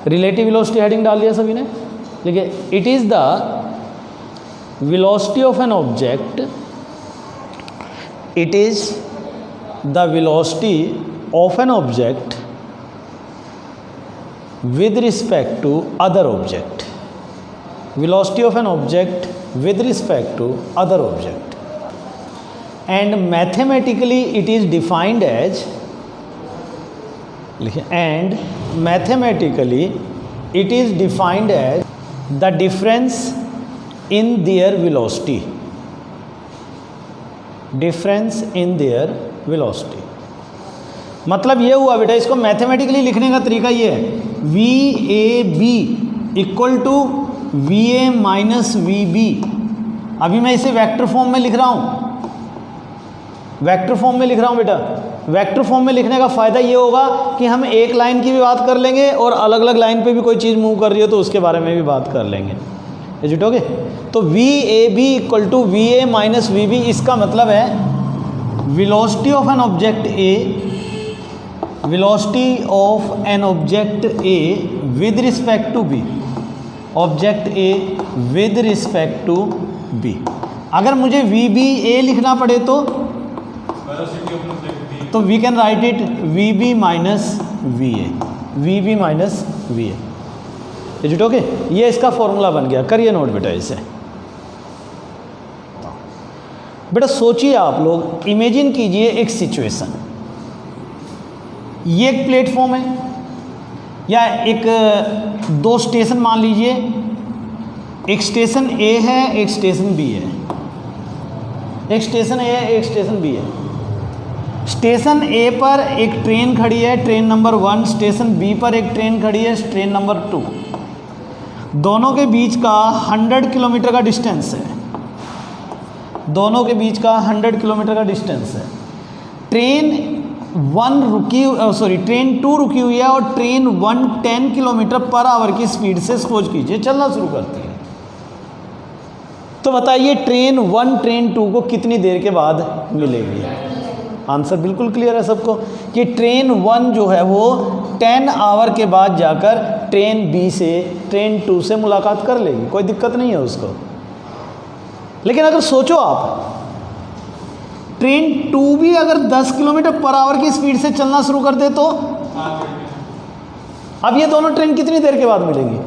Relative velocity heading डाल दिया सभी ने, देखिए it is the velocity of an object, it is the velocity of an object with respect to other object, velocity of an object with respect to other object, and mathematically it is defined as, and mathematically it is defined as the difference in their velocity, difference in their velocity। मतलब ये हुआ बेटा, इसको mathematically लिखने का तरीका ये है, V A B equal to V A minus V B. अभी मैं इसे वेक्टर फॉर्म में लिख रहा हूँ, वेक्टर फॉर्म में लिख रहा हूँ बेटा। वेक्टर फॉर्म में लिखने का फ़ायदा ये होगा कि हम एक लाइन की भी बात कर लेंगे और अलग अलग लाइन पे भी कोई चीज़ मूव कर रही हो तो उसके बारे में भी बात कर लेंगे। Is it okay? तो V A B equal to V A minus V B, इसका मतलब है velocity of an object A, velocity of an object A with respect to B, object A with respect to B। अगर मुझे VB A लिखना पड़े तो we can write it VB minus VA, VB minus VA। Is it okay? ये इसका formula बन गया, करिए नोट बेटा इसे। बेटा सोचिए आप लोग, इमेजिन कीजिए एक सिचुएशन, ये एक प्लेटफॉर्म है या एक दो स्टेशन मान लीजिए, एक स्टेशन ए है एक स्टेशन बी है, एक स्टेशन ए है एक स्टेशन बी है। स्टेशन ए पर एक ट्रेन खड़ी है, ट्रेन नंबर 1, स्टेशन बी पर एक ट्रेन खड़ी है, ट्रेन नंबर 2। दोनों के बीच का 100 किलोमीटर का डिस्टेंस है, दोनों के बीच का 100 किलोमीटर का डिस्टेंस है। ट्रेन 2 रुकी हुई है और ट्रेन 1 10 किलोमीटर पर आवर की स्पीड से सपोज कीजिए चलना शुरू करती है। तो बताइए ट्रेन 1 ट्रेन 2 को कितनी देर के बाद मिलेगी? आंसर बिल्कुल क्लियर है सबको कि ट्रेन 1 जो है वो 10 आवर के बाद जाकर ट्रेन बी से ट्रेन 2 से मुलाकात कर लेगी, कोई दिक्कत नहीं है उसको। लेकिन अगर सोचो आप, ट्रेन 2 भी अगर 10 किलोमीटर पर आवर की स्पीड से चलना शुरू कर दे तो अब ये दोनों ट्रेन कितनी देर के बाद मिलेंगी?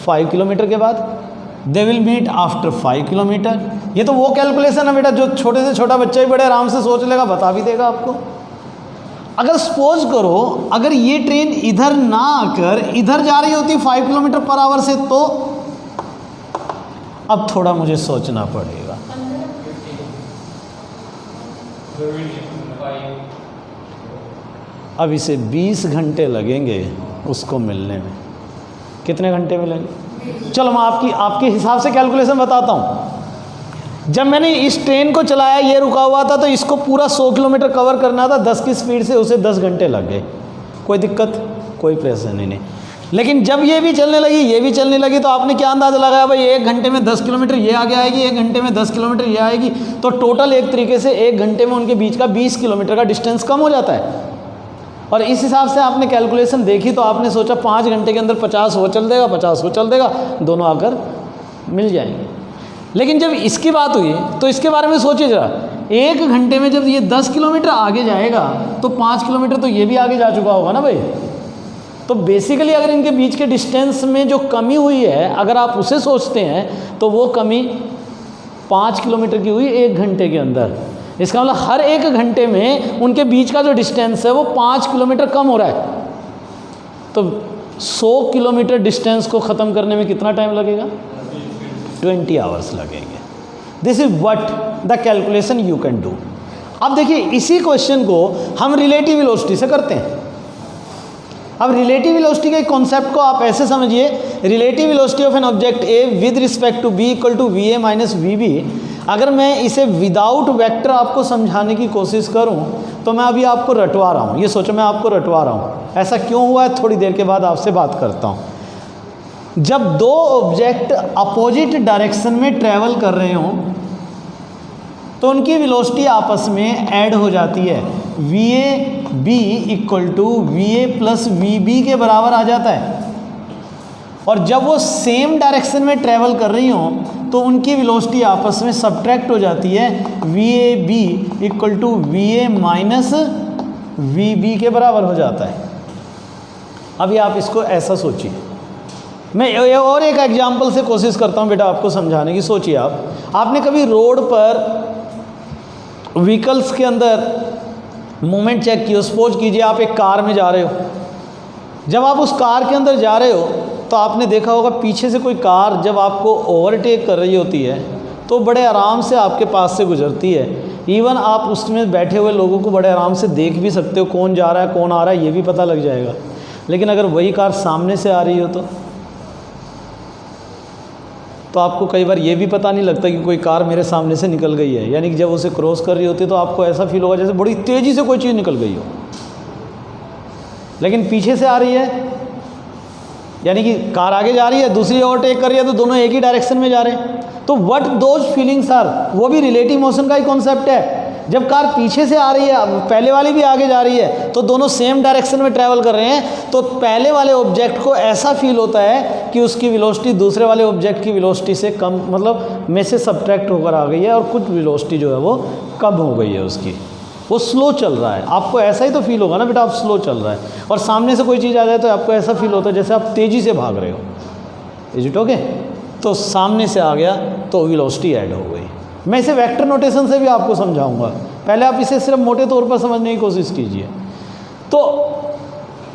5 किलोमीटर के बाद। They will meet after 5 kilometre. ये तो वो कैलकुलेशन है बेटा जो छोटे से छोटा बच्चा भी बड़े आराम से सोच लेगा, बता भी देगा आपको। अगर सपोज करो अगर ये ट्रेन इधर ना आकर इधर जा रही होती 5 किलोमीटर पर आवर से, तो अब थोड़ा मुझे सोचना पड़ेगा। अब इसे 20 घंटे लगेंगे उसको मिलने में। कितने घंटे मिलेंगे? चलो मैं आपके हिसाब से कैलकुलेशन बताता हूँ। जब मैंने इस ट्रेन को चलाया, ये रुका हुआ था, तो इसको पूरा 100 किलोमीटर कवर करना था 10 की स्पीड से, उसे 10 घंटे लग गए। कोई दिक्कत, कोई परेशानी नहीं। लेकिन जब ये भी चलने लगी, ये भी चलने लगी, तो आपने क्या अंदाज़ा लगाया भाई 1 घंटे में 10 किलोमीटर ये आगे आएगी, 1 घंटे में 10 किलोमीटर ये आएगी, तो टोटल एक तरीके से 1 घंटे में उनके बीच का 20 किलोमीटर का डिस्टेंस कम हो जाता है। और इस हिसाब से आपने कैलकुलेशन देखी तो आपने सोचा 5 घंटे के अंदर 50 वो चल देगा, 50 वो चल देगा, दोनों आकर मिल जाएंगे। लेकिन जब इसकी बात हुई तो इसके बारे में सोचिए जरा, 1 घंटे में जब ये 10 किलोमीटर आगे जाएगा तो 5 किलोमीटर तो ये भी आगे जा चुका होगा ना भाई। तो बेसिकली अगर इनके बीच के डिस्टेंस में जो कमी हुई है, अगर आप उसे सोचते हैं तो वो कमी 5 किलोमीटर की हुई 1 घंटे के अंदर। इसका मतलब हर 1 घंटे में उनके बीच का जो डिस्टेंस है वो 5 किलोमीटर कम हो रहा है। तो 100 किलोमीटर डिस्टेंस को ख़त्म करने में कितना टाइम लगेगा? 20 आवर्स लगेंगे। This is what the calculation you can do. अब देखिए इसी क्वेश्चन को हम रिलेटिव वेलोसिटी से करते हैं। अब रिलेटिव वेलोसिटी के कॉन्सेप्ट को आप ऐसे समझिए, relative velocity of an object A with respect to B equal to V A minus V B. अगर मैं इसे विदाउट वेक्टर आपको समझाने की कोशिश करूं तो मैं अभी आपको रटवा रहा हूं। ये सोचो मैं आपको रटवा रहा हूं। ऐसा क्यों हुआ है थोड़ी देर के बाद आपसे बात करता हूं। जब दो ऑब्जेक्ट अपोजिट डायरेक्शन में ट्रैवल कर रहे हों तो उनकी वेलोसिटी आपस में ऐड हो जाती है। V A B equal to V A plus V B के बराबर आ जाता है। और जब वो सेम डायरेक्शन में ट्रेवल कर रही हों तो उनकी वेलोसिटी आपस में सब्ट्रैक्ट हो जाती है, V A B equal to V A minus V B के बराबर हो जाता है। अभी आप इसको ऐसा सोचिए, मैं और एक एग्जांपल से कोशिश करता हूँ बेटा आपको समझाने की। सोचिए आपने कभी रोड पर व्हीकल्स के अंदर मूवमेंट चेक की हो। सपोज कीजिए आप एक कार में जा रहे हो, जब आप उस कार के अंदर जा रहे हो तो आपने देखा होगा पीछे से कोई कार जब आपको ओवरटेक कर रही होती है तो बड़े आराम से आपके पास से गुजरती है। इवन आप उसमें बैठे हुए लोगों को बड़े आराम से देख भी सकते हो, कौन जा रहा है कौन आ रहा है ये भी पता लग जाएगा। लेकिन अगर वही कार सामने से आ रही हो तो आपको कई बार ये भी पता नहीं लगता कि कोई कार मेरे सामने से निकल गई है। यानी कि जब उसे क्रॉस कर रही होती है तो आपको ऐसा फील होगा जैसे बड़ी तेज़ी से कोई चीज़ निकल गई हो, लेकिन पीछे से आ रही है, यानी कि कार आगे जा रही है, दूसरी ओवरटेक कर रही है, तो दोनों एक ही डायरेक्शन में जा रहे हैं। तो व्हाट दोज फीलिंग्स आर, वो भी रिलेटिव मोशन का ही कॉन्सेप्ट है। जब कार पीछे से आ रही है, पहले वाली भी आगे जा रही है, तो दोनों सेम डायरेक्शन में ट्रैवल कर रहे हैं, तो पहले वाले ऑब्जेक्ट को ऐसा फील होता है कि उसकी वेलोसिटी दूसरे वाले ऑब्जेक्ट की वेलोसिटी से कम, मतलब में से सब्ट्रैक्ट होकर आ गई है और कुछ वेलोसिटी जो है वो कम हो गई है उसकी, वो स्लो चल रहा है। आपको ऐसा ही तो फील होगा ना बेटा, आप स्लो चल रहा है। और सामने से कोई चीज़ आ जाए तो आपको ऐसा फील होता है जैसे आप तेज़ी से भाग रहे हो। Is it okay? तो सामने से आ गया तो वेलोसिटी ऐड हो गई। मैं इसे वेक्टर नोटेशन से भी आपको समझाऊंगा, पहले आप इसे सिर्फ मोटे तौर पर समझने की कोशिश कीजिए। तो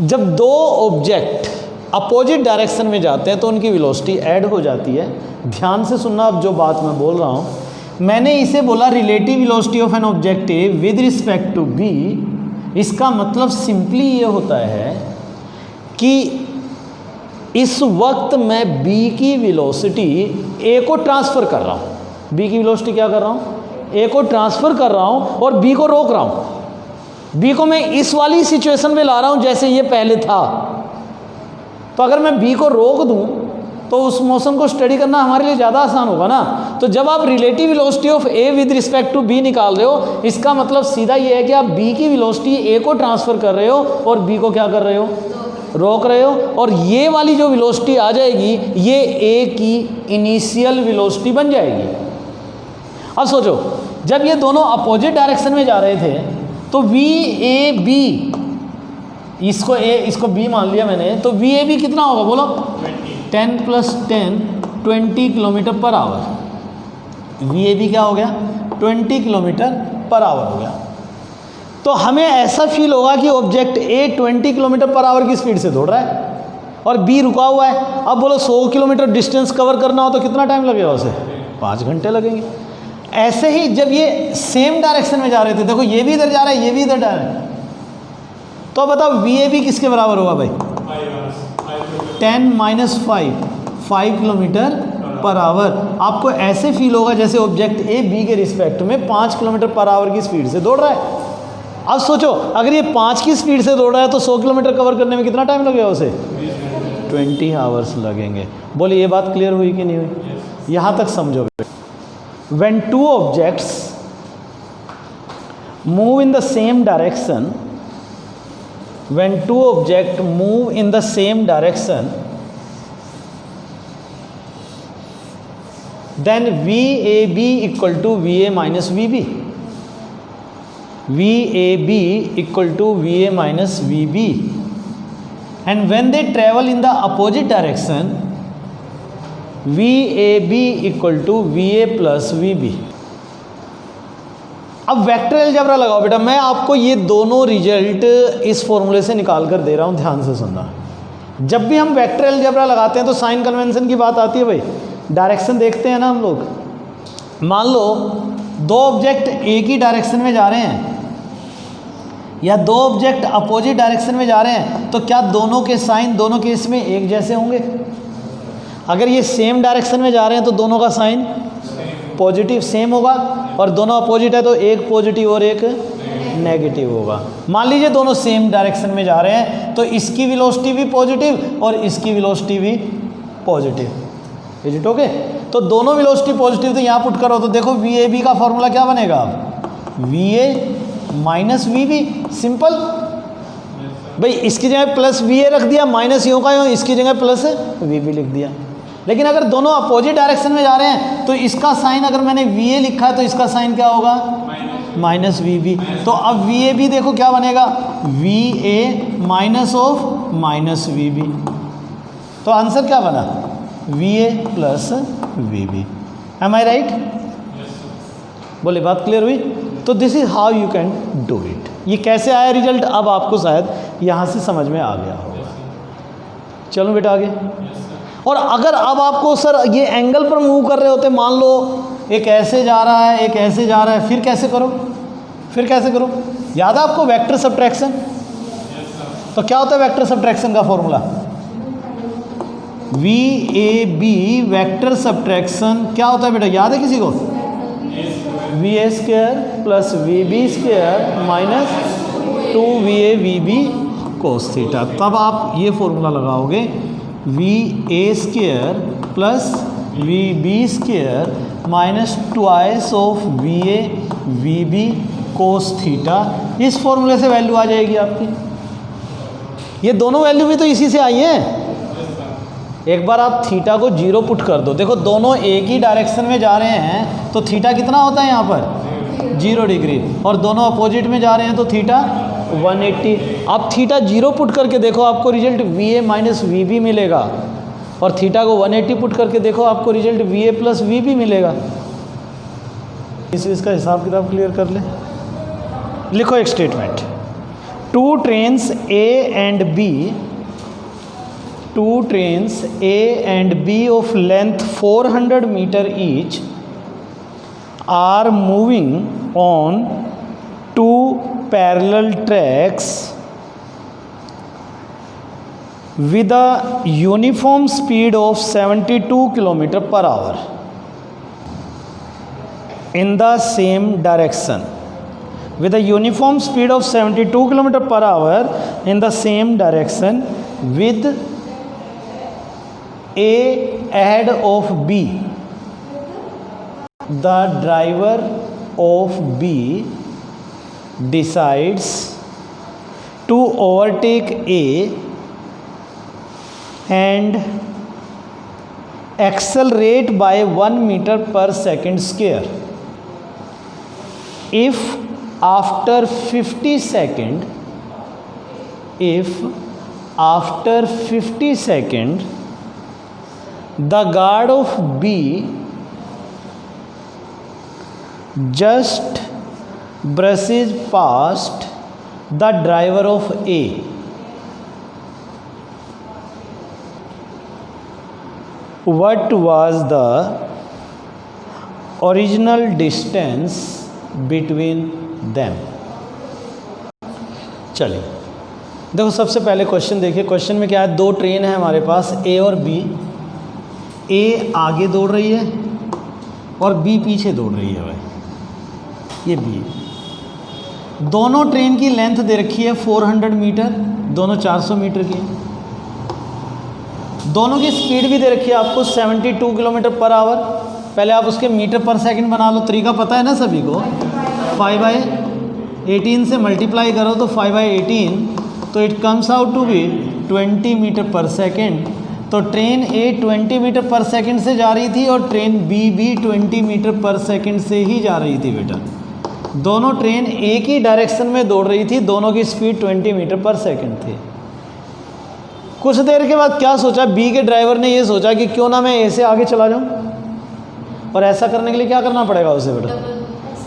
जब दो ऑब्जेक्ट अपोजिट डायरेक्शन में जाते हैं तो उनकी वेलोसिटी ऐड हो जाती है। ध्यान से सुनना, अब जो बात मैं बोल रहा हूँ, मैंने इसे बोला relative velocity of an object A with respect to B. इसका मतलब सिंपली ये होता है कि इस वक्त मैं b की वेलोसिटी a को ट्रांसफ़र कर रहा हूँ। b की वेलोसिटी क्या कर रहा हूँ? a को ट्रांसफ़र कर रहा हूँ और b को रोक रहा हूँ। b को मैं इस वाली सिचुएशन में ला रहा हूँ जैसे ये पहले था। तो अगर मैं b को रोक दूँ तो उस मोशन को स्टडी करना हमारे लिए ज़्यादा आसान होगा ना। तो जब आप relative velocity of a with respect to b निकाल रहे हो, इसका मतलब सीधा ये है कि आप b की वेलोसिटी a को ट्रांसफ़र कर रहे हो और b को क्या कर रहे हो? रोक रहे हो। और ये वाली जो वेलोसिटी आ जाएगी ये a की इनिशियल वेलोसिटी बन जाएगी। अब सोचो, जब ये दोनों अपोजिट डायरेक्शन में जा रहे थे तो वी ए बी, इसको a इसको b मान लिया मैंने, तो वी ए बी कितना होगा बोलो? 10 + 10 20 किलोमीटर पर आवर। वी ए बी क्या हो गया? 20 किलोमीटर पर आवर हो गया। तो हमें ऐसा फील होगा कि ऑब्जेक्ट ए 20 किलोमीटर पर आवर की स्पीड से दौड़ रहा है और बी रुका हुआ है। अब बोलो 100 किलोमीटर डिस्टेंस कवर करना हो तो कितना टाइम लगेगा उसे? 5 घंटे लगेंगे। ऐसे ही जब ये सेम डायरेक्शन में जा रहे थे, देखो ये भी इधर जा रहा है, ये भी इधर जा रहा है, तो बताओ वी ए बी किसके बराबर होगा भाई? 10 - 5 किलोमीटर पर आवर। आपको ऐसे फील होगा जैसे ऑब्जेक्ट ए बी के रिस्पेक्ट में 5 किलोमीटर पर आवर की स्पीड से दौड़ रहा है। अब सोचो, अगर ये 5 की स्पीड से दौड़ रहा है तो 100 किलोमीटर कवर करने में कितना टाइम लगेगा उसे? 20 आवर्स लगेंगे। बोलिए ये बात क्लियर हुई कि नहीं हुई? यहाँ तक समझो। When two objects move in the same direction, when two objects move in the same direction, then VAB equal to VA minus VB. VAB equal to VA minus VB. And when they travel in the opposite direction, VAB equal to VA plus VB. अब vector algebra लगाओ बेटा। मैं आपको ये दोनों result इस फॉर्मूले से निकाल कर दे रहा हूँ, ध्यान से सुनना। जब भी हम वेक्टर अलजेब्रा लगाते हैं तो साइन कन्वेंशन की बात आती है भाई। डायरेक्शन देखते हैं ना हम लोग। मान लो दो ऑब्जेक्ट एक ही डायरेक्शन में जा रहे हैं या दो ऑब्जेक्ट अपोजिट डायरेक्शन में जा रहे हैं, तो क्या दोनों के साइन दोनों केस में एक जैसे होंगे? अगर ये सेम डायरेक्शन में जा रहे हैं तो दोनों का साइन पॉजिटिव सेम होगा, और दोनों अपोजिट है तो एक पॉजिटिव और एक नेगेटिव होगा। मान लीजिए दोनों सेम डायरेक्शन में जा रहे हैं तो इसकी वेलोसिटी भी पॉजिटिव और इसकी वेलोसिटी भी पॉजिटिव। Is it okay? तो दोनों वेलोसिटी पॉजिटिव, तो यहाँ पुट करो तो देखो वी ए बी का फॉर्मूला क्या बनेगा? V A minus V B, simple भाई। इसकी जगह प्लस वी ए रख दिया, माइनस यूँ का यूँ, इसकी जगह प्लस वी बी लिख दिया। लेकिन अगर दोनों अपोजिट डायरेक्शन में जा रहे हैं तो इसका साइन, अगर मैंने वी ए लिखा है तो इसका साइन क्या होगा, माइनस वी बी। तो अब वी ए भी देखो क्या बनेगा, V A minus of minus V B. तो आंसर क्या बना, V A plus V B. Am I right? बोले बात क्लियर हुई? तो this is how you can do it. ये कैसे आया रिजल्ट, अब आपको शायद यहाँ से समझ में आ गया होगा। चलो बेटा आगे। और अगर अब आपको सर ये एंगल पर मूव कर रहे होते, मान लो एक ऐसे जा रहा है, एक ऐसे जा रहा है, फिर कैसे करो, फिर कैसे करो? याद है आपको वेक्टर सब्ट्रैक्शन? तो क्या होता है वेक्टर सब्ट्रैक्शन का formula, V A B vector subtraction क्या होता है बेटा, याद है किसी को? V A square plus V B square minus 2va V B cos theta. तब आप ये फॉर्मूला लगाओगे, V A square plus V B square minus twice of V A V B cos theta. इस फॉर्मूले से वैल्यू आ जाएगी आपकी। ये दोनों वैल्यू भी तो इसी से आई हैं। एक बार आप थीटा को 0 पुट कर दो, देखो दोनों एक ही डायरेक्शन में जा रहे हैं तो थीटा कितना होता है यहाँ पर 0 डिग्री, और दोनों अपोजिट में जा रहे हैं तो थीटा 180। आप थीटा 0 पुट करके देखो, आपको result V A minus V B मिलेगा, और थीटा को 180 पुट करके देखो, आपको result V A plus V B मिलेगा। इसका हिसाब किताब क्लियर कर ले। लिखो एक statement, two trains A and B, two trains A and B of length 400 meter each are moving on two parallel tracks with a uniform speed of 72 km per hour in the same direction. With a uniform speed of 72 km per hour in the same direction with A ahead of B, the driver of B decides to overtake A and accelerate by 1 meter per second square. If after 50 seconds the guard of B just brushes past the driver of A, what was the original distance between them? चलिए देखो, सबसे पहले question देखिए। Question में क्या है, दो train है हमारे पास A और B। ए आगे दौड़ रही है और बी पीछे दौड़ रही है भाई, ये बी। दोनों ट्रेन की लेंथ दे रखी है 400 मीटर, दोनों 400 मीटर की। दोनों की स्पीड भी दे रखी है आपको 72 किलोमीटर पर आवर। पहले आप उसके मीटर पर सेकंड बना लो, तरीका पता है ना सभी को। 5/18 से मल्टीप्लाई करो तो 5/18, तो it comes out to be 20 metre पर सेकेंड। तो ट्रेन ए 20 मीटर पर सेकंड से जा रही थी और ट्रेन बी भी 20 मीटर पर सेकंड से ही जा रही थी बेटा। दोनों ट्रेन एक ही डायरेक्शन में दौड़ रही थी, दोनों की स्पीड 20 मीटर पर सेकंड थी। कुछ देर के बाद क्या सोचा, बी के ड्राइवर ने ये सोचा कि क्यों ना मैं ए से आगे चला जाऊं। और ऐसा करने के लिए क्या करना पड़ेगा उसे बेटा,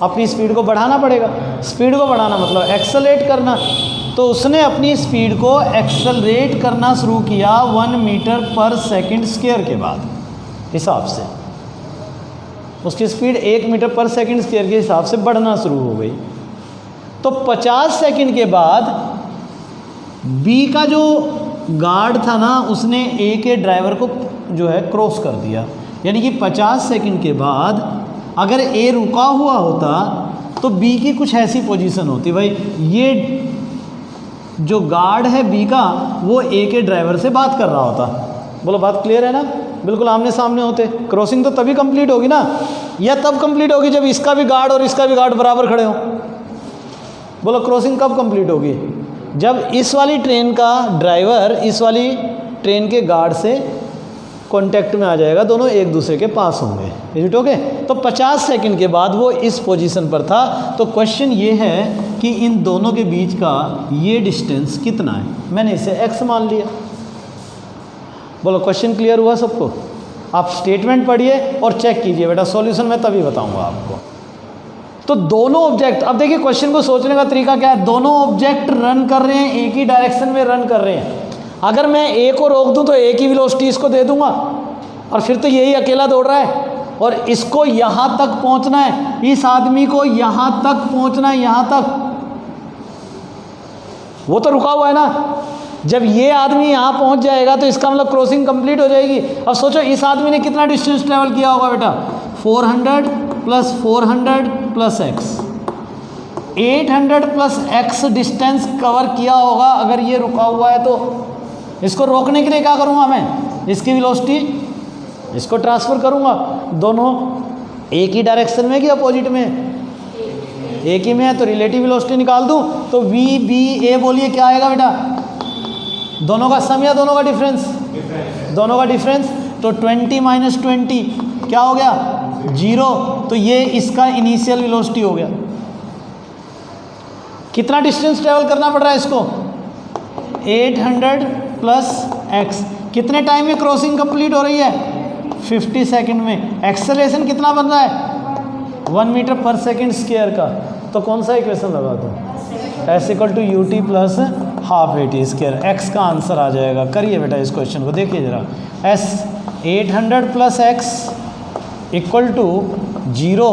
अपनी स्पीड को बढ़ाना पड़ेगा। स्पीड को बढ़ाना मतलब एक्सेलरेट करना। तो उसने अपनी स्पीड को एक्सेलरेट करना शुरू किया 1 मीटर पर सेकंड स्क्वायर के बाद हिसाब से। उसकी स्पीड 1 मीटर पर सेकंड स्क्वायर के हिसाब से बढ़ना शुरू हो गई। तो 50 सेकंड के बाद बी का जो गार्ड था ना, उसने ए के ड्राइवर को जो है क्रॉस कर दिया। यानी कि 50 सेकंड के बाद अगर ए रुका हुआ होता तो बी की कुछ ऐसी पोजीशन होती, भाई ये जो गार्ड है बी का वो ए के ड्राइवर से बात कर रहा होता। बोलो बात क्लियर है ना, बिल्कुल आमने सामने होते। क्रॉसिंग तो तभी कंप्लीट होगी ना, या तब कंप्लीट होगी जब इसका भी गार्ड और इसका भी गार्ड बराबर खड़े हो। बोलो क्रॉसिंग कब कंप्लीट होगी? जब इस वाली ट्रेन का ड्राइवर इस वाली ट्रेन के गार्ड से कांटेक्ट में आ जाएगा, दोनों एक दूसरे के पास होंगे। Is it okay? तो 50 सेकंड के बाद वो इस पोजीशन पर था। तो क्वेश्चन ये है कि इन दोनों के बीच का ये डिस्टेंस कितना है? मैंने इसे x मान लिया। बोलो क्वेश्चन क्लियर हुआ सबको? आप स्टेटमेंट पढ़िए और चेक कीजिए बेटा, सॉल्यूशन मैं तभी बताऊंगा आपको। तो दोनों ऑब्जेक्ट, अब देखिए क्वेश्चन को सोचने का तरीका क्या है, दोनों ऑब्जेक्ट रन कर रहे हैं, एक ही डायरेक्शन में रन कर रहे हैं। अगर मैं ए को रोक दूं तो एक ही वेलोसिटी इसको दे दूंगा और फिर तो यही अकेला दौड़ रहा है और इसको यहां तक पहुंचना है, इस आदमी को यहां तक पहुंचना है, यहां तक। वो तो रुका हुआ है ना। जब ये आदमी यहां पहुंच जाएगा तो इसका मतलब क्रॉसिंग कंप्लीट हो जाएगी। अब सोचो इस आदमी ने कितना डिस्टेंस ट्रेवल किया होगा बेटा? 400 plus 400 plus x, 800 plus x distance cover किया होगा। अगर ये रुका हुआ है तो इसको रोकने के लिए क्या करूँगा मैं? इसकी वेलोसिटी इसको ट्रांसफ़र करूँगा। दोनों एक ही डायरेक्शन में कि अपोजिट में? एक ही में है तो रिलेटिव वेलोसिटी निकाल दूँ तो वी बी ए बोलिए क्या आएगा बेटा? दोनों का सम या दोनों का डिफरेंस? दोनों का डिफरेंस। तो 20 माइनस 20 क्या हो गया? 0। तो ये इसका इनिशियल वेलोसिटी हो गया। कितना डिस्टेंस ट्रेवल करना पड़ रहा है इसको? 800 प्लस एक्स। कितने टाइम में क्रॉसिंग कंप्लीट हो रही है? 50 सेकंड में। एक्सेलरेशन कितना बन रहा है? 1 मीटर पर सेकंड स्क्वायर का। तो कौन सा इक्वेशन लगा दूँ? S equal to U T plus half A T square. X का आंसर आ जाएगा। करिए बेटा इस क्वेश्चन को, देखिए जरा। S 800 plus X equal to 0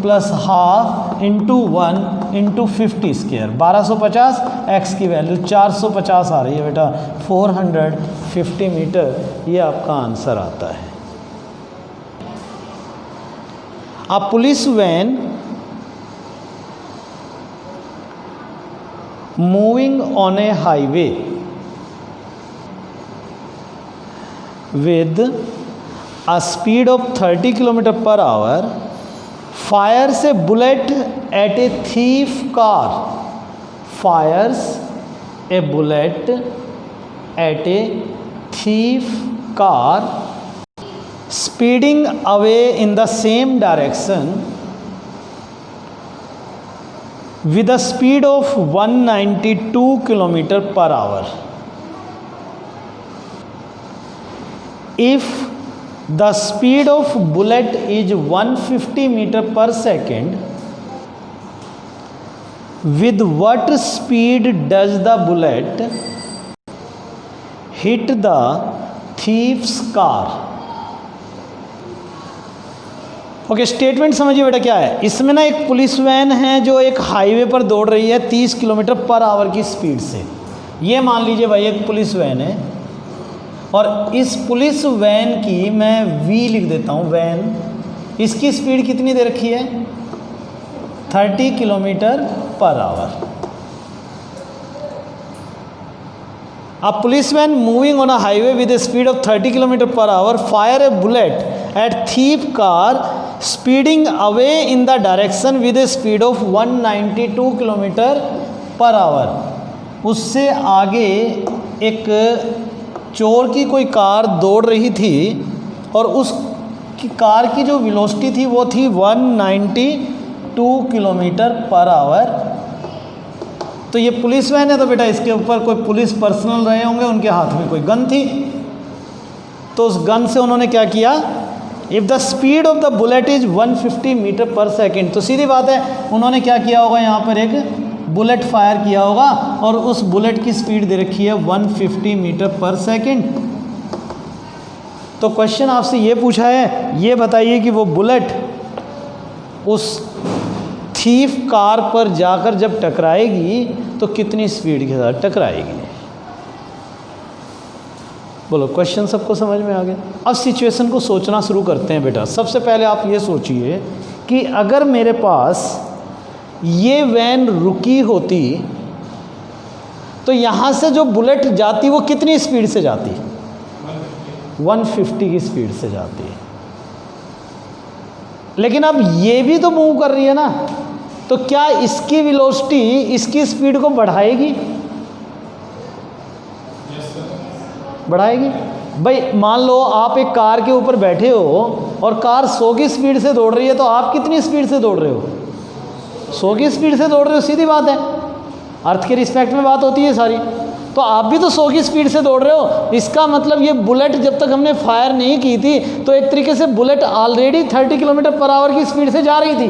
plus half into 1 into 50 square. 1250। X की वैल्यू 450 आ रही है बेटा। 450 मीटर ये आपका आंसर आता है। A police van moving on a highway with a speed of 30 km per hour fires a bullet at a thief car. Fires a bullet at a thief car speeding away in the same direction with a speed of 192 km per hour. If the speed of bullet is 150 meter per second, with what speed does the bullet hit the thief's car? Okay, statement समझिए बेटा क्या है। इसमें ना एक police van है जो एक हाईवे पर दौड़ रही है 30 किलोमीटर पर आवर की स्पीड से। ये मान लीजिए भाई एक पुलिस वैन है और इस पुलिस वैन की मैं वी लिख देता हूँ, वैन। इसकी स्पीड कितनी दे रखी है? 30 किलोमीटर पर our. A policeman moving on a highway with a speed of 30 km per hour fire a bullet at thief car speeding away in the direction with a speed of 192 km per hour. उससे आगे एक चोर की कोई car दौड़ रही थी और उस कार की जो वेलोसिटी थी वो थी 192 किलोमीटर पर आवर। तो ये पुलिस वैन है तो बेटा इसके ऊपर कोई पुलिस पर्सनल रहे होंगे, उनके हाथ में कोई गन थी। तो उस गन से उन्होंने क्या किया? If the speed of the bullet is 150 metre पर सेकेंड, तो सीधी बात है उन्होंने क्या किया होगा? यहाँ पर एक बुलेट फायर किया होगा और उस बुलेट की स्पीड दे रखी है 150 मीटर पर सेकेंड। तो क्वेश्चन आपसे ये पूछा है, ये बताइए कि वो बुलेट उस थीफ कार पर जाकर जब टकराएगी तो कितनी स्पीड के साथ टकराएगी? बोलो, क्वेश्चन सबको समझ में आ गया? अब सिचुएशन को सोचना शुरू करते हैं बेटा। सबसे पहले आप ये सोचिए कि अगर मेरे पास ये वैन रुकी होती तो यहाँ से जो बुलेट जाती वो कितनी स्पीड से जाती? 150 की स्पीड से जाती है। लेकिन अब ये भी तो मूव कर रही है ना, तो क्या इसकी वेलोसिटी इसकी स्पीड को बढ़ाएगी? बढ़ाएगी। भाई मान लो आप एक कार के ऊपर बैठे हो और कार 100 की स्पीड से दौड़ रही है, तो आप कितनी स्पीड से दौड़ रहे हो? 100 की स्पीड से दौड़ रहे हो, सीधी बात है। अर्थ के रिस्पेक्ट में बात होती है सारी। तो आप भी तो 100 की स्पीड से दौड़ रहे हो। इसका मतलब ये बुलेट जब तक हमने फायर नहीं की थी तो एक तरीके से बुलेट ऑलरेडी 30 किलोमीटर पर आवर की स्पीड से जा रही थी,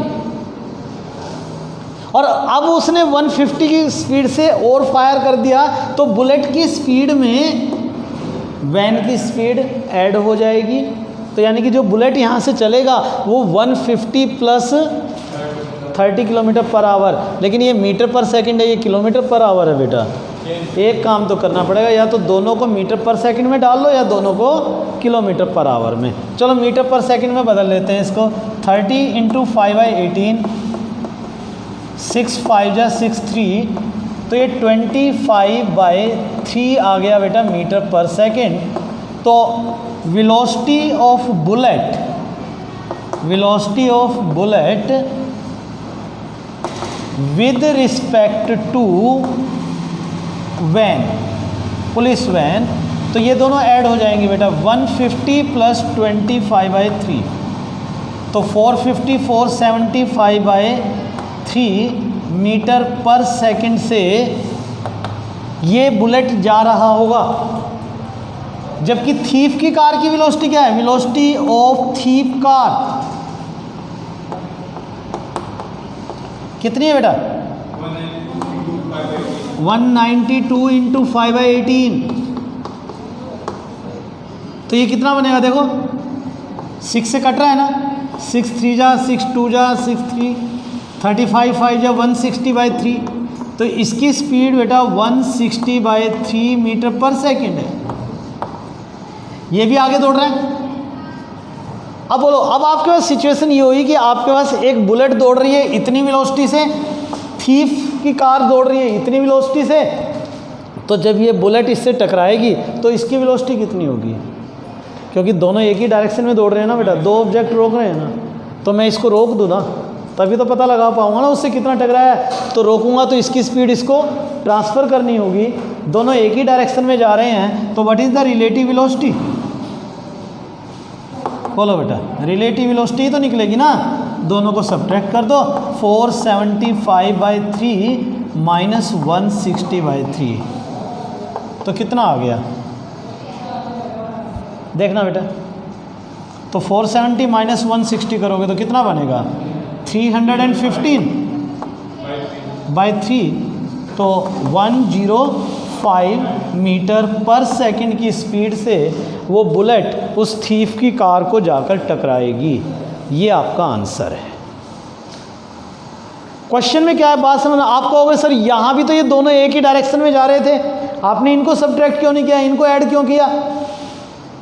और अब उसने 150 की स्पीड से और फायर कर दिया, तो बुलेट की स्पीड में वैन की स्पीड ऐड हो जाएगी। तो यानी कि जो बुलेट यहाँ से चलेगा वो 150 प्लस 30 किलोमीटर पर आवर, लेकिन ये मीटर पर सेकंड है, ये किलोमीटर पर आवर है बेटा। एक काम तो करना पड़ेगा, या तो दोनों को मीटर पर सेकंड में डाल लो या दोनों को किलोमीटर पर आवर में। चलो मीटर पर सेकंड में बदल लेते हैं इसको। 30 इंटू 5/18, 6 5 जा 63, तो ये 25/3 आ गया बेटा मीटर पर सेकंड। तो velocity of bullet with respect to van, police van, तो ये दोनों ऐड हो जाएंगे बेटा। 150 प्लस 25/3, तो 450 475/3 मीटर पर सेकंड से ये बुलेट जा रहा होगा। जबकि थीफ की कार की वेलोसिटी क्या है? वेलोसिटी ऑफ थीफ कार कितनी है बेटा? 192 इंटू 5/18, तो ये कितना बनेगा देखो, 6 से कट रहा है ना, 6 3 जा 6 2 जा 6 3, 35 5 जा 160/3, तो इसकी स्पीड बेटा 160/3 मीटर पर सेकंड है। ये भी आगे दौड़ रहा है। अब बोलो, अब आपके पास सिचुएशन ये हुई कि आपके पास एक बुलेट दौड़ रही है इतनी वेलोसिटी से, थीफ की कार दौड़ रही है इतनी वेलोसिटी से, तो जब ये बुलेट इससे टकराएगी तो इसकी वेलोसिटी कितनी होगी? क्योंकि दोनों एक ही डायरेक्शन में दौड़ रहे हैं ना बेटा, दो ऑब्जेक्ट रोक रहे हैं ना, तो मैं इसको रोक दूँ ना, तभी तो पता लगा पाऊंगा ना उससे कितना टकराया है। तो रोकूंगा तो इसकी स्पीड इसको ट्रांसफ़र करनी होगी, दोनों एक ही डायरेक्शन में जा रहे हैं, तो what is the relative velocity? बोलो बेटा, रिलेटिव वेलोसिटी ही तो निकलेगी ना। दोनों को सब्ट्रैक्ट कर दो, 475/3 माइनस 160/3, तो कितना आ गया देखना बेटा। तो 470 माइनस 160 करोगे तो कितना बनेगा? 315/3, तो 105 मीटर पर सेकंड की स्पीड से वो बुलेट उस थीफ की कार को जाकर टकराएगी। ये आपका आंसर है। क्वेश्चन में क्या है बात समझना। आप कहोगे सर यहाँ भी तो ये दोनों एक ही डायरेक्शन में जा रहे थे, आपने इनको सब्ट्रैक्ट क्यों नहीं किया, इनको ऐड क्यों किया?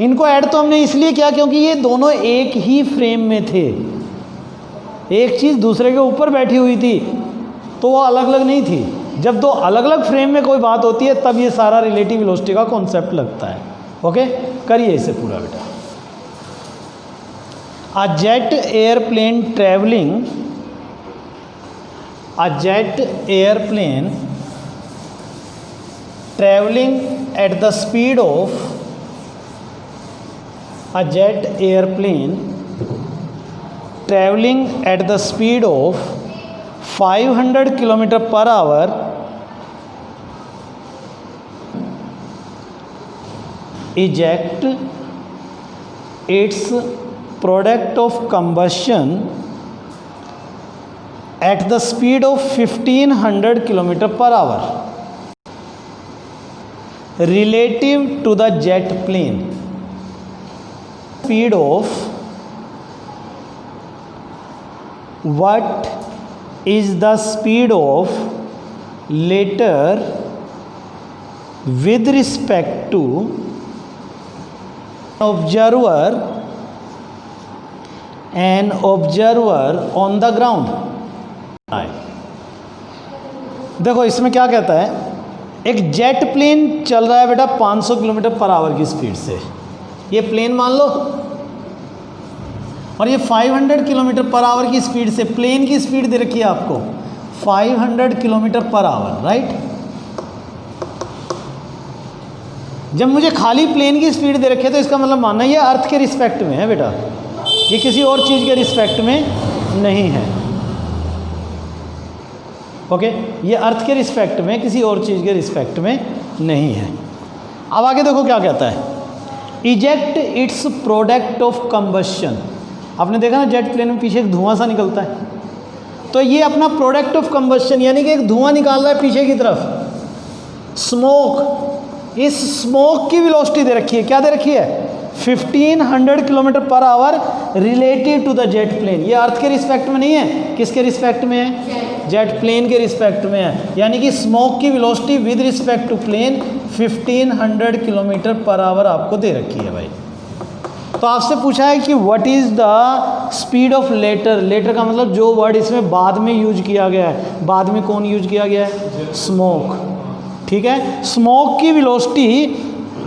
इनको ऐड तो हमने इसलिए किया क्योंकि ये दोनों एक ही फ्रेम में थे, एक चीज़ दूसरे के ऊपर बैठी हुई थी, तो वो अलग अलग नहीं थी। जब दो अलग अलग फ्रेम में कोई बात होती है तब ये सारा रिलेटिव वेलोसिटी का कॉन्सेप्ट लगता है। ओके, करिए इसे पूरा बेटा। A jet airplane traveling at the speed of a jet airplane traveling at the speed of 500 km per hour eject its product of combustion at the speed of 1500 km per hour relative to the jet plane. Speed of what is the speed of later with respect to an observer on the ground. देखो इसमें क्या कहता है, एक jet plane चल रहा है बेटा 500 किलोमीटर पर आवर की स्पीड से, ये प्लेन मान लो, और ये 500 किलोमीटर पर आवर की स्पीड से, प्लेन की स्पीड दे रखी है आपको, 500 किलोमीटर पर आवर, राइट। जब मुझे खाली प्लेन की स्पीड दे रखी है तो इसका मतलब मानना ये अर्थ के रिस्पेक्ट में है बेटा, ये किसी और चीज़ के रिस्पेक्ट में नहीं है। ओके, ये अर्थ के रिस्पेक्ट में, किसी और चीज़ के रिस्पेक्ट में नहीं है। अब आगे देखो क्या कहता है, eject it's product of combustion. आपने देखा ना जेट प्लेन में पीछे एक धुआं सा निकलता है, तो ये अपना प्रोडक्ट ऑफ कंबशन यानी कि एक धुआं निकाल रहा है पीछे की तरफ, स्मोक। इस स्मोक की वेलोसिटी दे रखी है, क्या दे रखी है, 1500 किलोमीटर पर hour relative to the jet plane. ये अर्थ के रिस्पेक्ट में नहीं है, किसके रिस्पेक्ट में है, जेट प्लेन के रिस्पेक्ट में है। यानी कि स्मोक की velocity with respect to plane 1500 kilometre पर आवर आपको दे रखी है भाई। तो आपसे पूछा है कि what is the speed of letter. Letter का मतलब जो वर्ड इसमें बाद में यूज किया गया है, बाद में कौन यूज किया गया है, स्मोक। ठीक है, स्मोक की velocity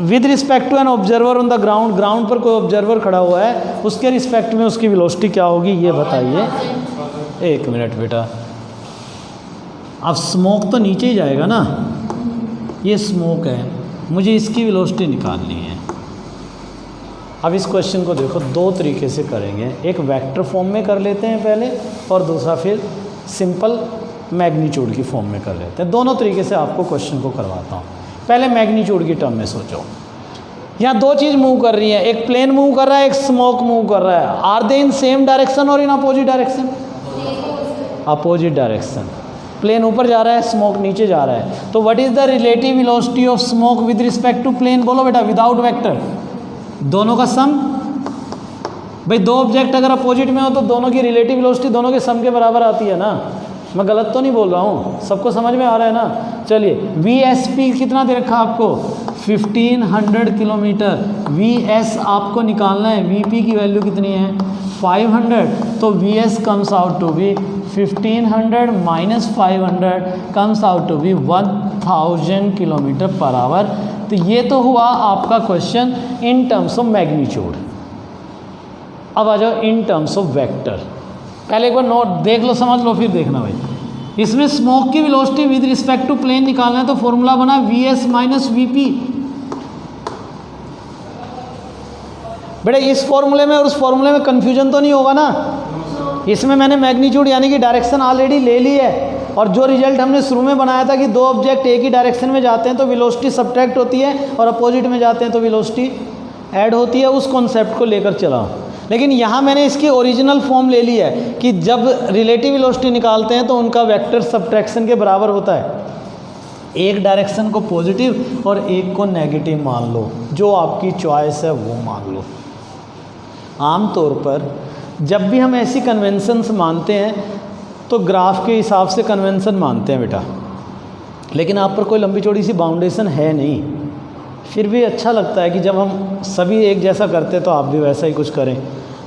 with respect to an observer on the ground, ground पर कोई ऑब्जर्वर खड़ा हुआ है उसके रिस्पेक्ट में उसकी वेलोसिटी क्या होगी ये बताइए। एक मिनट बेटा, अब स्मोक तो नीचे ही जाएगा ना, ये स्मोक है, मुझे इसकी वेलोसिटी निकालनी है। अब इस क्वेश्चन को देखो, दो तरीके से करेंगे, एक वेक्टर फॉर्म में कर लेते हैं पहले, और दूसरा फिर सिंपल मैग्नीट्यूड की फॉर्म में कर लेते हैं। दोनों तरीके से आपको क्वेश्चन को करवाता हूँ। पहले मैग्नीट्यूड की टर्म में सोचो, यहाँ दो चीज़ मूव कर रही है, एक प्लेन मूव कर रहा है, एक स्मोक मूव कर रहा है। Are they in same direction और in opposite direction, opposite direction. Plane ऊपर जा रहा है, स्मोक नीचे जा रहा है। तो what is the relative velocity of smoke with respect to plane, बोलो बेटा, विदाउट वेक्टर, दोनों का सम। भाई दो ऑब्जेक्ट अगर अपोजिट में हो तो दोनों की रिलेटिव वेलोसिटी दोनों के सम के बराबर आती है ना। मैं गलत तो नहीं बोल रहा हूँ, सबको समझ में आ रहा है ना। चलिए, वी एस पी कितना दे रखा आपको, 1500 किलोमीटर। वी एस आपको निकालना है, वी पी की वैल्यू कितनी है, 500। तो V S comes out to be 1500 minus 500 comes out to be 1000 kilometre पर आवर। तो ये तो हुआ आपका question in terms of magnitude. अब आ जाओ इन टर्म्स ऑफ वेक्टर। पहले एक बार नोट देख लो, समझ लो, फिर देखना भाई। इसमें स्मोक की velocity with respect to plane निकालना है, तो फॉर्मूला बना V S minus V P. बेटे इस फॉर्मूले में और उस फॉर्मूले में कंफ्यूजन तो नहीं होगा ना। इसमें मैंने मैग्नीट्यूड यानी कि डायरेक्शन ऑलरेडी ले ली है, और जो रिजल्ट हमने शुरू में बनाया था कि दो ऑब्जेक्ट एक ही डायरेक्शन में जाते हैं तो वेलोसिटी सब्ट्रैक्ट होती है, और अपोजिट में जाते हैं तो वेलोसिटी ऐड होती है, उस कॉन्सेप्ट को लेकर चला। लेकिन यहाँ मैंने इसकी ओरिजिनल फॉर्म ले ली है कि जब रिलेटिव वेलोसिटी निकालते हैं तो उनका वेक्टर सब्ट्रैक्शन के बराबर होता है। एक डायरेक्शन को पॉजिटिव और एक को नेगेटिव मान लो, जो आपकी चॉइस है वो मान लो। आमतौर पर जब भी हम ऐसी कन्वेंशंस मानते हैं तो ग्राफ के हिसाब से कन्वेंशन मानते हैं बेटा, लेकिन आप पर कोई लंबी चौड़ी सी बाउंडेशन है नहीं। फिर भी अच्छा लगता है कि जब हम सभी एक जैसा करते हैं तो आप भी वैसा ही कुछ करें।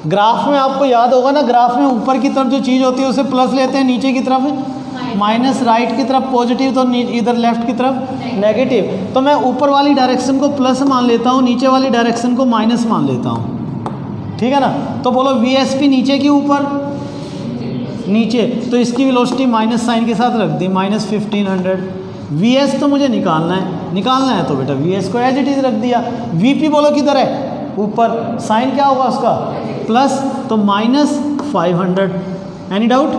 ग्राफ में आपको याद होगा ना, ग्राफ में ऊपर की तरफ जो चीज़ होती है उसे प्लस लेते हैं, नीचे की तरफ माइनस, राइट की तरफ पॉजिटिव, तो इधर लेफ्ट की तरफ नेगेटिव। तो मैं ऊपर वाली डायरेक्शन को प्लस मान लेता हूँ, नीचे वाली डायरेक्शन को माइनस मान लेता हूँ, ठीक है ना। तो बोलो वी एस पी नीचे की ऊपर, नीचे, तो इसकी वेलोसिटी माइनस साइन के साथ रख दी, माइनस 1500। वी एस तो मुझे निकालना है तो बेटा वी एस को एज इट इज रख दिया। वी पी बोलो किधर है, ऊपर, साइन क्या होगा उसका, प्लस, तो माइनस 500। एनी डाउट,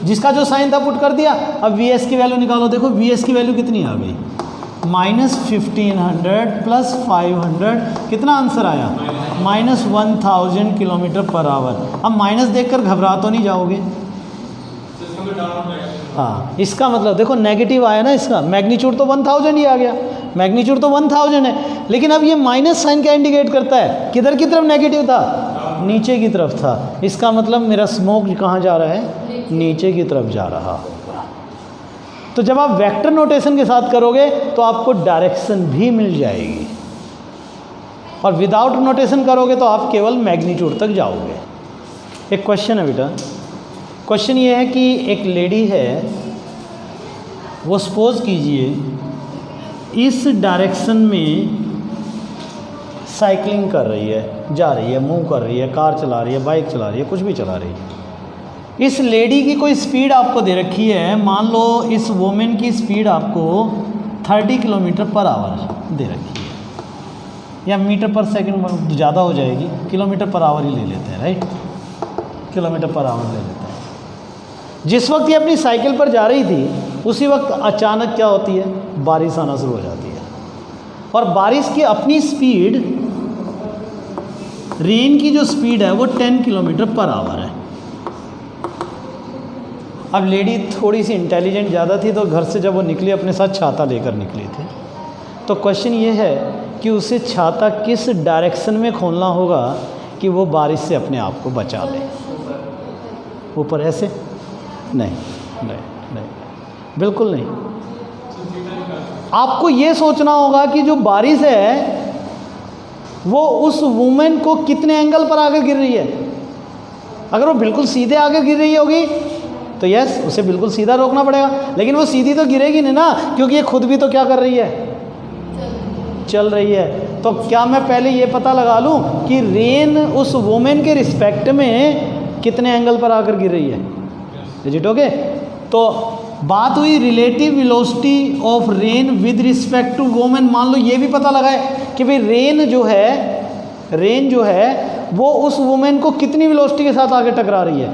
जिसका जो साइन था पुट कर दिया। अब वी एस की वैल्यू निकालो, देखो वी एस की वैल्यू कितनी आ गई, माइनस 1500 प्लस 500, कितना आंसर आया, माइनस 1000 किलोमीटर पर आवर। अब माइनस देखकर घबरा तो नहीं जाओगे, हाँ, इसका मतलब देखो नेगेटिव आया ना, इसका मैग्नीट्यूड तो 1000 ही आ गया, मैग्नीट्यूड तो 1000 है, लेकिन अब ये माइनस साइन क्या इंडिकेट करता है, किधर की तरफ नेगेटिव था, नीचे की तरफ था। इसका मतलब मेरा स्मोक कहाँ जा रहा है, नीचे की तरफ जा रहा होगा। तो जब आप वेक्टर नोटेशन के साथ करोगे तो आपको डायरेक्शन भी मिल जाएगी, और विदाउट नोटेशन करोगे तो आप केवल मैग्नीट्यूड तक जाओगे। एक क्वेश्चन है बेटा, क्वेश्चन ये है कि एक लेडी है, वो सपोज कीजिए इस डायरेक्शन में साइकिलिंग कर रही है, जा रही है, मूव कर रही है, कार चला रही है, बाइक चला रही है, कुछ भी चला रही है। इस लेडी की कोई स्पीड आपको दे रखी है, मान लो इस वोमेन की स्पीड आपको 30 किलोमीटर पर आवर दे रखी है, या मीटर पर सेकंड ज़्यादा हो जाएगी, किलोमीटर पर आवर ही ले लेते हैं, राइट, किलोमीटर पर आवर ले लेते हैं। जिस वक्त ये अपनी साइकिल पर जा रही थी उसी वक्त अचानक क्या होती है, बारिश आना शुरू हो जाती है, और बारिश की अपनी स्पीड, रेन की जो स्पीड है वो 10 किलोमीटर पर आवर है। अब लेडी थोड़ी सी इंटेलिजेंट ज़्यादा थी, तो घर से जब वो निकली अपने साथ छाता लेकर निकली थी। तो क्वेश्चन ये है कि उसे छाता किस डायरेक्शन में खोलना होगा कि वो बारिश से अपने आप को बचा ले। ऊपर ऐसे? नहीं नहीं नहीं, बिल्कुल नहीं। आपको ये सोचना होगा कि जो बारिश है वो उस वुमेन को कितने एंगल पर आकर गिर रही है। अगर वो बिल्कुल सीधे आकर गिर रही होगी तो यस, उसे बिल्कुल सीधा रोकना पड़ेगा, लेकिन वो सीधी तो गिरेगी नहीं ना, क्योंकि ये खुद भी तो क्या कर रही है, चल रही है। तो क्या मैं पहले ये पता लगा लूँ कि रेन उस वुमेन के रिस्पेक्ट में कितने एंगल पर आकर गिर रही है? Is it okay? तो बात हुई relative velocity of rain with respect to women. मान लो ये भी पता लगाए कि भाई रेन जो है वो उस वुमेन को कितनी वेलोसिटी के साथ आगे टकरा रही है,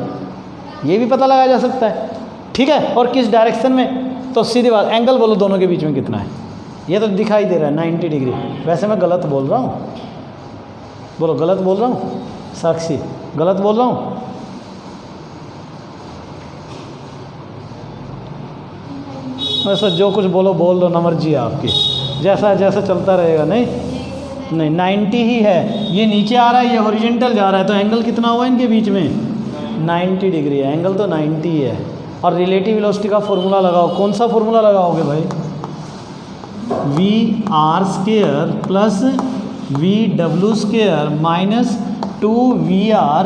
ये भी पता लगाया जा सकता है, ठीक है। और किस डायरेक्शन में, तो सीधी बात, एंगल बोलो दोनों के बीच में कितना है, ये तो दिखाई दे रहा है 90 डिग्री। वैसे मैं गलत बोल रहा हूँ, बोलो गलत बोल रहा हूँ, साक्षी गलत बोल रहा हूँ? वैसे जो कुछ बोलो बोल दो ना, मर्जी है आपकी, जैसा जैसा चलता रहेगा। नहीं 90 ही है, ये नीचे आ रहा है, ये हॉरिजॉन्टल जा रहा है, तो एंगल कितना हुआ इनके बीच में? 90 डिग्री है, एंगल तो 90 है। और रिलेटिव वेलोसिटी का फॉर्मूला लगाओ, कौन सा फॉर्मूला लगाओगे भाई? VR² plus VW² minus 2VR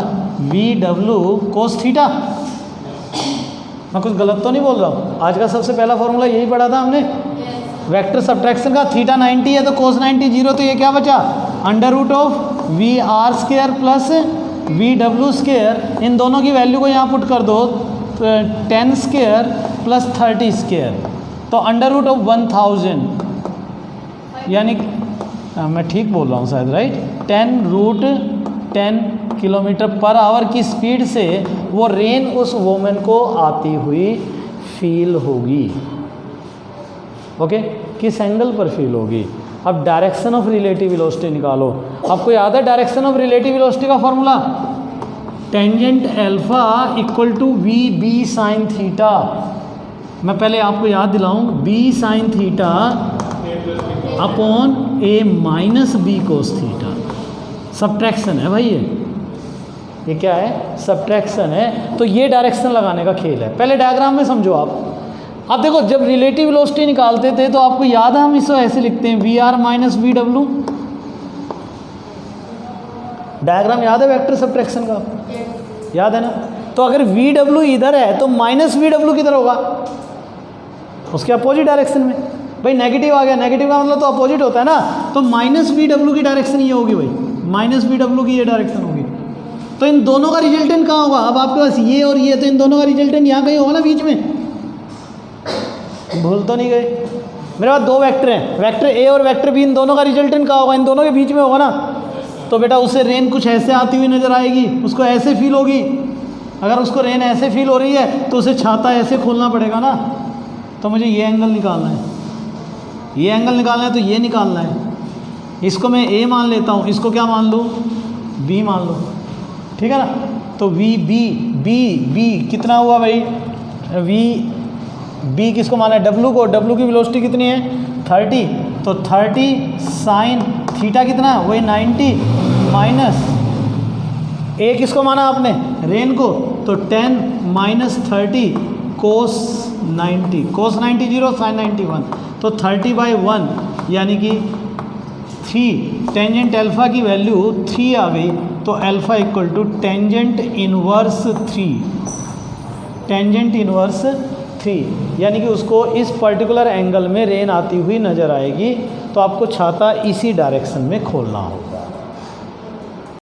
VW cos theta. मैं कुछ गलत तो नहीं बोल रहा हूँ? आज का सबसे पहला फॉर्मूला यही पढ़ा था हमने, वेक्टर सब्ट्रैक्शन का। थीटा 90 है तो कोस 90 0, तो ये क्या बचा? Under root of VR² plus VW²। इन दोनों की वैल्यू को यहाँ पुट कर दो, 10² प्लस 30², तो अंडर रूट ऑफ 1000, यानी मैं ठीक बोल रहा हूँ शायद, राइट, 10√10 किलोमीटर पर आवर की स्पीड से वो रेन उस वोमेन को आती हुई फील होगी। ओके, किस एंगल पर फील होगी? अब डायरेक्शन ऑफ रिलेटिव वेलोसिटी निकालो। आपको याद है डायरेक्शन ऑफ रिलेटिव वेलोसिटी का formula? Tangent alpha equal to VB sine theta. मैं पहले आपको याद दिलाऊं, B sine theta upon A minus B cos theta. Subtraction है भाई, ये क्या है? सब्ट्रैक्शन है। तो ये डायरेक्शन लगाने का खेल है। पहले डायग्राम में समझो आप। अब देखो, जब रिलेटिव वेलोसिटी निकालते थे तो आपको याद है हम इसे ऐसे लिखते हैं, VR माइनस VW। डायग्राम याद है वेक्टर सब्ट्रैक्शन का? याद है ना? तो अगर VW इधर है तो माइनस VW किधर होगा? उसके अपोजिट डायरेक्शन में। भाई नेगेटिव आ गया, नेगेटिव का मतलब तो अपोजिट होता है ना, तो माइनस VW की डायरेक्शन ये होगी भाई, माइनस VW की ये डायरेक्शन होगी। तो इन दोनों का रिजल्टेंट कहाँ होगा? अब आपके पास ये और ये, तो इन दोनों का रिजल्टेंट यहाँ कहीं होगा ना बीच में। भूल तो नहीं गए? मेरे पास दो वेक्टर हैं, वेक्टर A और वेक्टर B, इन दोनों का रिजल्टेंट कहाँ होगा? इन दोनों के बीच में होगा ना। तो बेटा उसे रेन कुछ ऐसे आती हुई नज़र आएगी, उसको ऐसे फील होगी। अगर उसको रेन ऐसे फील हो रही है तो उसे छाता ऐसे खोलना पड़ेगा ना। तो मुझे ये एंगल निकालना है, ये एंगल निकालना है, तो ये निकालना है। इसको मैं A मान लेता हूँ, इसको क्या मान लूँ? B मान लो, ठीक है ना। तो B कितना हुआ भाई? B किसको माना है? W को। W की वेलोसिटी कितनी है? 30। तो 30 साइन थीटा कितना है? वही 90 माइनस A किसको माना आपने? रेन को। तो 10 माइनस 30 कोस 90, कोस 90 0, साइन 90 1, तो 30/1 यानी कि 3। टेंजेंट अल्फा की वैल्यू 3 आ गई, तो alpha equal to tangent inverse 3, tangent inverse 3, यानी कि उसको इस पर्टिकुलर एंगल में रेन आती हुई नज़र आएगी। तो आपको छाता इसी डायरेक्शन में खोलना होगा।